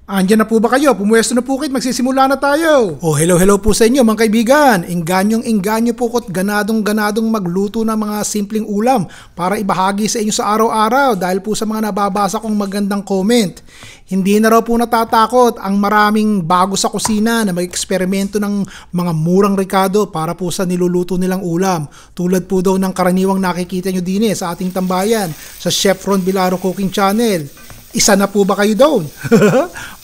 Andiyan na po ba kayo? Pumuwesto na po kayo, magsisimula na tayo. Oh, hello po sa inyo mga kaibigan. Engganyo po ko't ganadong magluto ng mga simpleng ulam para ibahagi sa inyo sa araw-araw dahil po sa mga nababasa kong magandang comment. Hindi na raw po natatakot ang maraming bago sa kusina na mag-eksperimento ng mga murang rekado para po sa niluluto nilang ulam. Tulad po daw ng karaniwang nakikita nyo din sa ating tambayan sa Chef Ron Bilaro Cooking Channel. Isa na po ba kayo doon?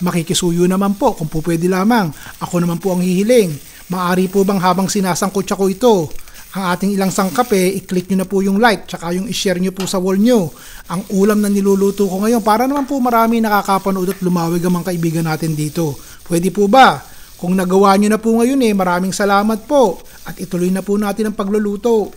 Makikisuyo naman po kung po pwede lamang. Ako naman po ang hihiling. Maari po bang habang sinasangkutsa ko ito, ang ating ilang sangkap i-click nyo na po yung like tsaka yung i-share nyo po sa wall nyo. Ang ulam na niluluto ko ngayon para naman po marami nakakapanood at lumawig ang mga kaibigan natin dito. Pwede po ba? Kung nagawa nyo na po ngayon maraming salamat po at ituloy na po natin ang pagluluto.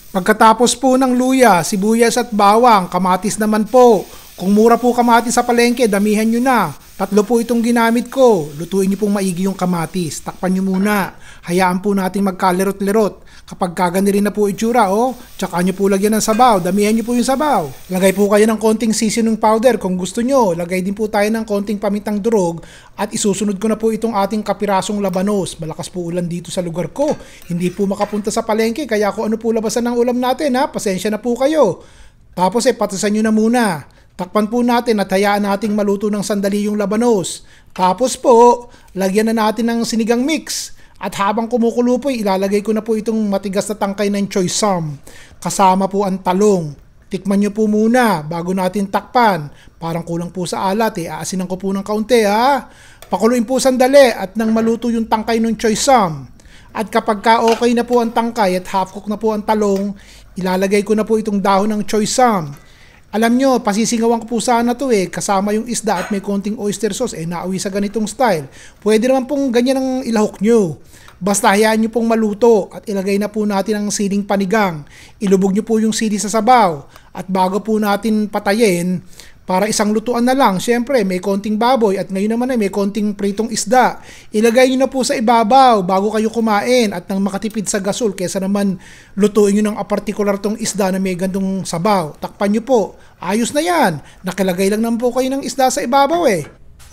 Pagkatapos po ng luya, sibuyas at bawang, kamatis naman po. Kung mura po kamatis sa palengke, damihan nyo na. 3 po itong ginamit ko. Lutuin nyo pong maigi yung kamatis. Takpan nyo muna. Hayaan po natin magkalerot-lerot. Kapag kagani rin na po itsura, tsaka nyo po lagyan ng sabaw. Damihan nyo po yung sabaw. Lagay po kayo ng konting seasoning powder kung gusto nyo. Lagay din po tayo ng konting pamintang durog. At isusunod ko na po itong ating kapirasong labanos. Malakas po ulan dito sa lugar ko. Hindi po makapunta sa palengke. Kaya kung ano po labasan ng ulam natin, pasensya na po kayo. Tapos patisan nyo na muna. Takpan po natin at hayaan nating maluto ng sandali yung labanos. Tapos po, lagyan na natin ng sinigang mix. At habang kumukulo po, ilalagay ko na po itong matigas na tangkay ng choy sum. Kasama po ang talong. Tikman nyo po muna bago natin takpan. Parang kulang po sa alat Aasinan ko po ng kaunti Pakuluin po sandali at nang maluto yung tangkay ng choy sum. At kapag okay na po ang tangkay at half cook na po ang talong, ilalagay ko na po itong dahon ng choy sum. Alam nyo, pasisingawan ko po sana to kasama yung isda at may konting oyster sauce nauwi sa ganitong style. Pwede naman pong ganyan ang ilahok nyo. Basta hayaan nyo pong maluto at ilagay na po natin ang siling panigang. Ilubog nyo po yung sili sa sabaw at bago po natin patayin, para isang lutuan na lang, syempre may konting baboy at ngayon naman may konting pritong isda. Ilagay nyo na po sa ibabaw bago kayo kumain at nang makatipid sa gasol kesa naman lutuin nyo ng apartikular tong isda na may gandong sabaw. Takpan nyo po. Ayos na yan. Nakilagay lang naman po kayo ng isda sa ibabaw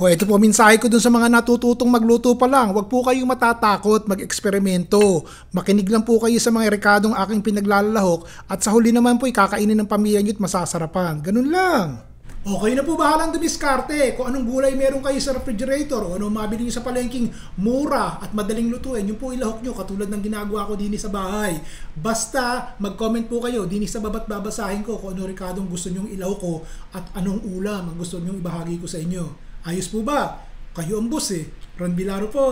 ito po mensahe ko dun sa mga natututong magluto pa lang. Huwag po kayong matatakot mag-eksperimento. Makinig lang po kayo sa mga rekadong aking pinaglalahok at sa huli naman po kakainin ng pamilya nyo at masasarapan. Ganun lang. Okay na po bahalang dumiskarte kung anong gulay meron kayo sa refrigerator o anong mabili nyo sa palengking mura at madaling lutuin. Yung po ilahok nyo katulad ng ginagawa ko din sa bahay. Basta mag-comment po kayo din sa baba't babasahin ko kung anong rekadong gusto nyong ilahok ko at anong ulam ang gusto nyong ibahagi ko sa inyo. Ayos po ba? Kayo ang boss Ron Bilaro po.